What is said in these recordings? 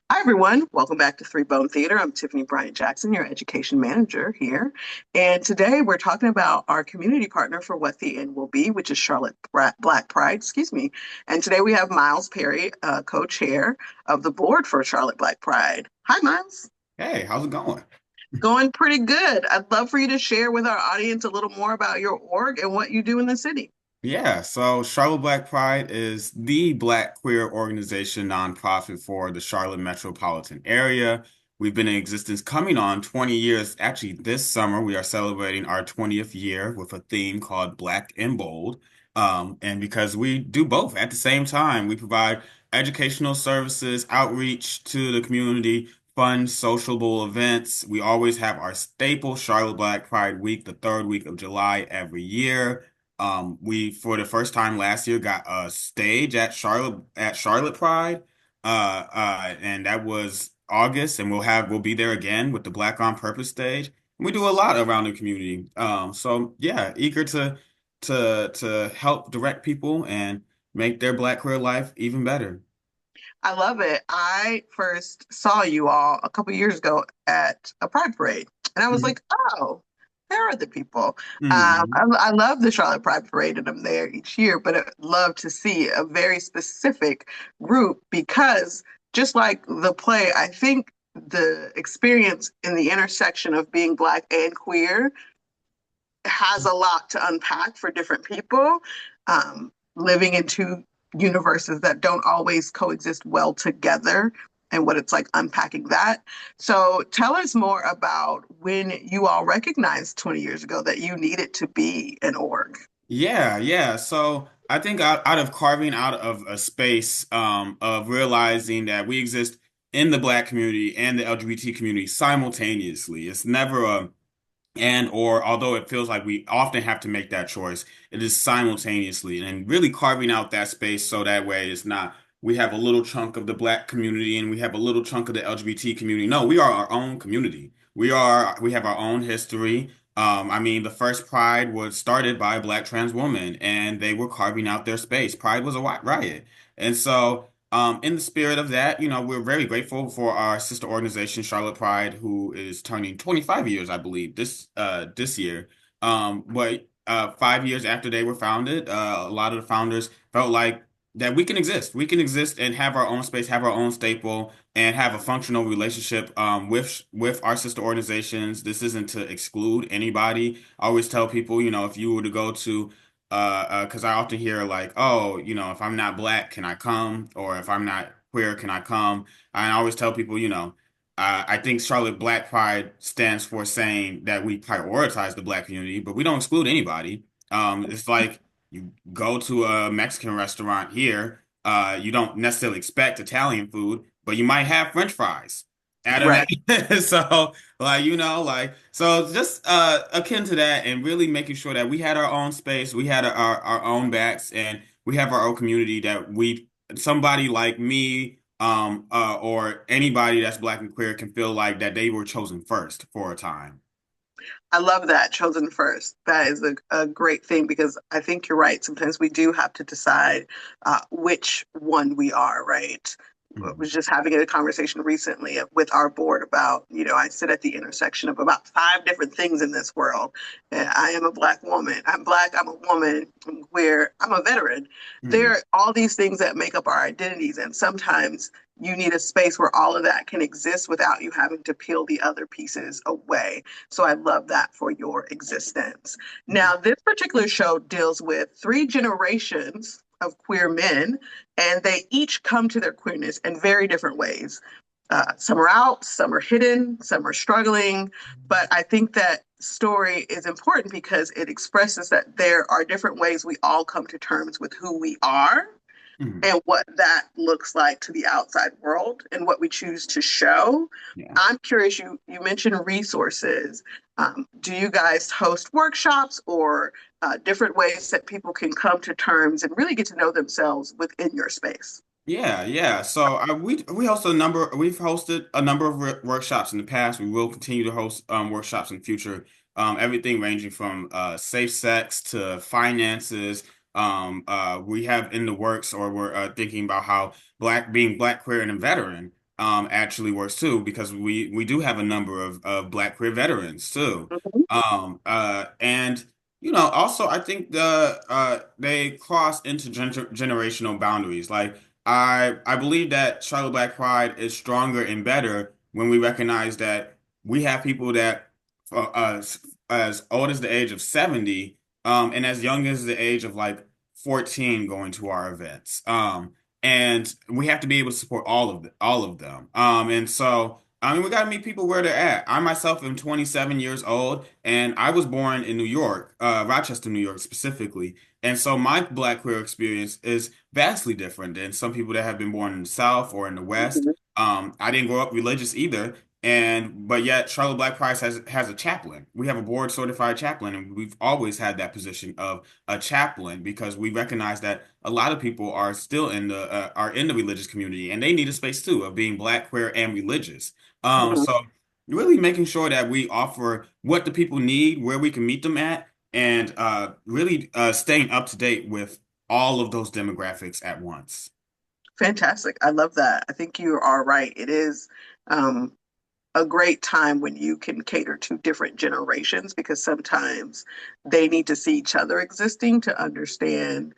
Hi, everyone. Welcome back to Three Bone Theater. I'm Tiffany Bryant Jackson, your education manager here. And today we're talking about our community partner for what the end will be, which is Charlotte Black Pride, excuse me. And today we have Miles Perry, co-chair of the board for Charlotte Black Pride. Hi, Miles. Hey, how's it going? Going pretty good. I'd love for you to share with our audience a little more about your org and what you do in the city. Yeah, so Charlotte Black Pride is the Black queer organization nonprofit for the Charlotte metropolitan area. We've been in existence coming on 20 years. Actually, this summer we are celebrating our 20th year with a theme called Black and Bold. And because we do both at the same time, we provide educational services, outreach to the community, fun, sociable events. We always have our staple Charlotte Black Pride Week, the third week of July every year. We for the first time last year got a stage at Charlotte Pride, and that was August, and we'll be there again with the Black on Purpose stage. We do a lot around the community. So yeah, eager to help direct people and make their Black queer life even better. I love it. I first saw you all a couple years ago at a Pride Parade, and I was Mhm. like, oh, there are the people. Mhm. I love the Charlotte Pride Parade, and I'm there each year, but I'd love to see a very specific group because just like the play, I think the experience in the intersection of being Black and queer has a lot to unpack for different people, living in two universes that don't always coexist well together and what it's like unpacking that. So tell us more about when you all recognized 20 years ago that you needed to be an org. Yeah, yeah. So I think out of carving out of a space of realizing that we exist in the Black community and the LGBT community simultaneously. It's never a and or although it feels like we often have to make that choice, it is simultaneously and really carving out that space so that way it's not we have a little chunk of the Black community and we have a little chunk of the LGBT community. No, we are our own community. We have our own history. I mean, the first Pride was started by a Black trans woman, and they were carving out their space. Pride was a riot, and so in the spirit of that, we're very grateful for our sister organization, Charlotte Pride, who is turning 25 years, I believe, this year. But 5 years after they were founded, a lot of the founders felt like that we can exist. We can exist and have our own space, have our own staple, and have a functional relationship with our sister organizations. This isn't to exclude anybody. I always tell people, if you were to go to because I often hear like, oh, if I'm not Black, can I come? Or if I'm not queer, can I come? And I always tell people, I think Charlotte Black Pride stands for saying that we prioritize the Black community, but we don't exclude anybody. It's like you go to a Mexican restaurant here, you don't necessarily expect Italian food, but you might have French fries out of Right. that. So like, so just akin to that and really making sure that we had our own space, we had our own backs, and we have our own community that somebody like me, or anybody that's Black and queer can feel like that they were chosen first for a time. I love that chosen first. That is a great thing because I think you're right. Sometimes we do have to decide which one we are, right? I Mhm. was just having a conversation recently with our board about, I sit at the intersection of about five different things in this world. And I am a Black woman. I'm Black, I'm a woman, I'm queer, I'm a veteran. There Mhm. are all these things that make up our identities. And sometimes you need a space where all of that can exist without you having to peel the other pieces away. So I love that for your existence. Now, this particular show deals with three generations of queer men, and they each come to their queerness in very different ways. Some are out, some are hidden, some are struggling. But I think that story is important because it expresses that there are different ways we all come to terms with who we are Mhm. and what that looks like to the outside world and what we choose to show. Yeah. I'm curious, you mentioned resources. Do you guys host workshops or different ways that people can come to terms and really get to know themselves within your space? Yeah, yeah. So we've hosted a number of workshops in the past. We will continue to host workshops in the future. Everything ranging from safe sex to finances. We have in the works, or we're thinking about how being Black, queer, and a veteran. actually works too, because we do have a number of Black queer veterans too. Mhm. And also I think they cross into generational boundaries. Like I believe that Charlotte Black Pride is stronger and better when we recognize that we have people that as old as the age of 70, and as young as the age of like 14 going to our events. And we have to be able to support all of them. And so I mean, we got to meet people where they're at. I myself am 27 years old, and I was born in New York, Rochester, New York specifically. And so my Black queer experience is vastly different than some people that have been born in the South or in the West. Mhm. I didn't grow up religious either, and but yet Charlotte Black Price has a chaplain. We have a board certified chaplain, and we've always had that position of a chaplain because we recognize that a lot of people are still in the religious community, and they need a space too of being Black, queer, and religious. Mhm. So really making sure that we offer what the people need, where we can meet them at, and really staying up to date with all of those demographics at once. Fantastic. I love that. I think you are right. It is um, a great time when you can cater to different generations because sometimes they need to see each other existing to understand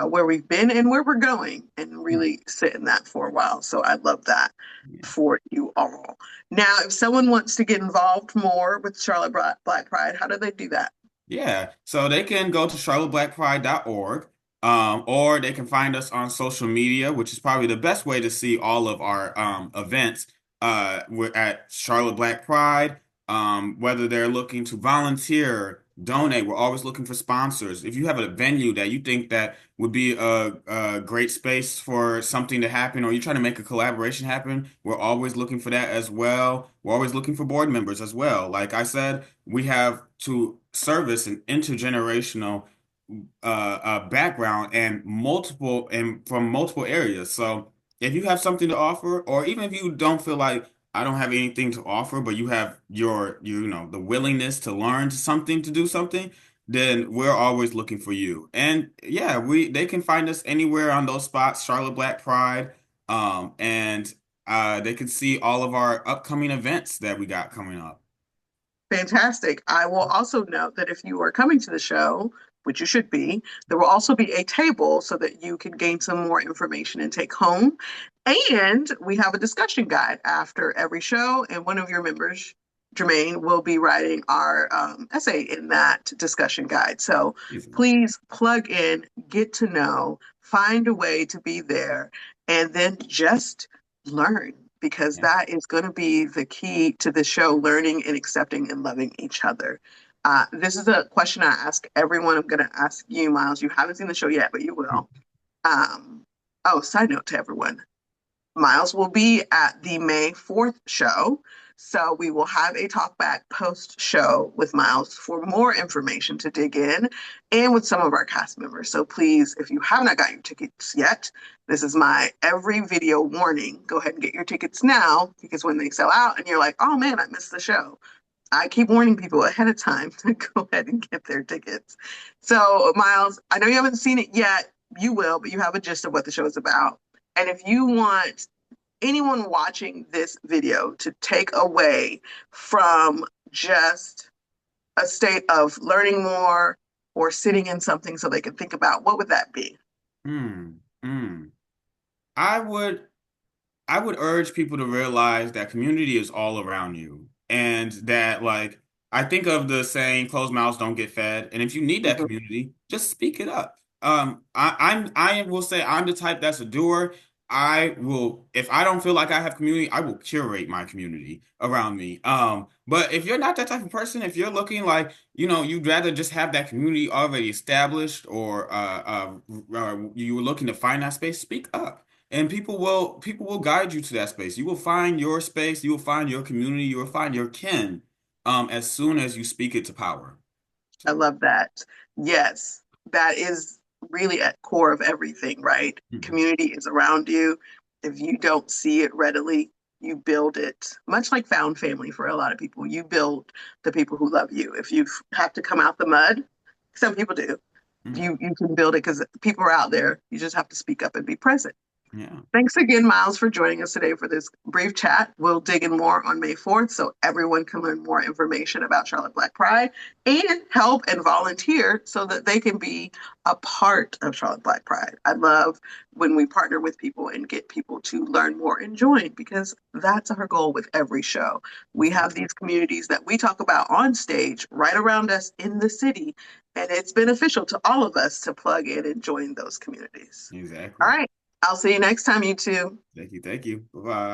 where we've been and where we're going and really sit in that for a while. So I love that Yeah. for you all. Now, if someone wants to get involved more with Charlotte Black Pride, how do they do that? Yeah, so they can go to charlotteblackpride.org, or they can find us on social media, which is probably the best way to see all of our events. We're at Charlotte Black Pride. Whether they're looking to volunteer, donate, we're always looking for sponsors. If you have a venue that you think that would be a great space for something to happen, or you're trying to make a collaboration happen, we're always looking for that as well. We're always looking for board members as well. Like I said, we have to service an intergenerational background and from multiple areas. So if you have something to offer, or even if you don't feel like I don't have anything to offer, but you have the willingness to learn something to do something, then we're always looking for you. And yeah, they can find us anywhere on those spots, Charlotte Black Pride, and they can see all of our upcoming events that we got coming up. Fantastic. I will also note that if you are coming to the show, which you should be, there will also be a table so that you can gain some more information and take home. And we have a discussion guide after every show, and one of your members, Jermaine, will be writing our essay in that discussion guide. So please plug in, get to know, find a way to be there, and then just learn because Yeah. that is going to be the key to the show learning and accepting and loving each other. This is a question I ask everyone. I'm going to ask you, Miles. You haven't seen the show yet, but you will. Um, oh, side note to everyone, Miles will be at the May 4th show. So we will have a talk back post show with Miles for more information to dig in and with some of our cast members. So please, if you have not got your tickets yet, this is my every video warning. Go ahead and get your tickets now because when they sell out and you're like, oh man, I missed the show. I keep warning people ahead of time to go ahead and get their tickets. So, Miles, I know you haven't seen it yet. You will, but you have a gist of what the show is about. And if you want anyone watching this video to take away from just a state of learning more or sitting in something so they can think about what would that be? Hmm. Hmm. I would. I would urge people to realize that community is all around you and that like I think of the saying closed mouths don't get fed. And if you need that Mhm. community, just speak it up. I will say I'm the type that's a doer. I will if I don't feel like I have community, I will curate my community around me. But if you're not that type of person, if you're looking like, you'd rather just have that community already established or you were looking to find that space, speak up. And people will guide you to that space. You will find your space, you will find your community, you will find your kin, as soon as you speak it to power. I So, love that. Yes, that is really at core of everything, right? mhm, Community is around you. If you don't see it readily, you build it. Much like found family for a lot of people, you build the people who love you. If you have to come out the mud, some people do. mhm, You can build it because people are out there. You just have to speak up and be present. Yeah, Thanks again, Miles, for joining us today for this brief chat. We'll dig in more on May 4th so everyone can learn more information about Charlotte Black Pride and help and volunteer so that they can be a part of Charlotte Black Pride. I love when we partner with people and get people to learn more and join because that's our goal with every show. We have exactly. these communities that we talk about on stage right around us in the city, and it's beneficial to all of us to plug in and join those communities. All Exactly. right. I'll see you next time, you two. Thank you. Thank you. Bye bye.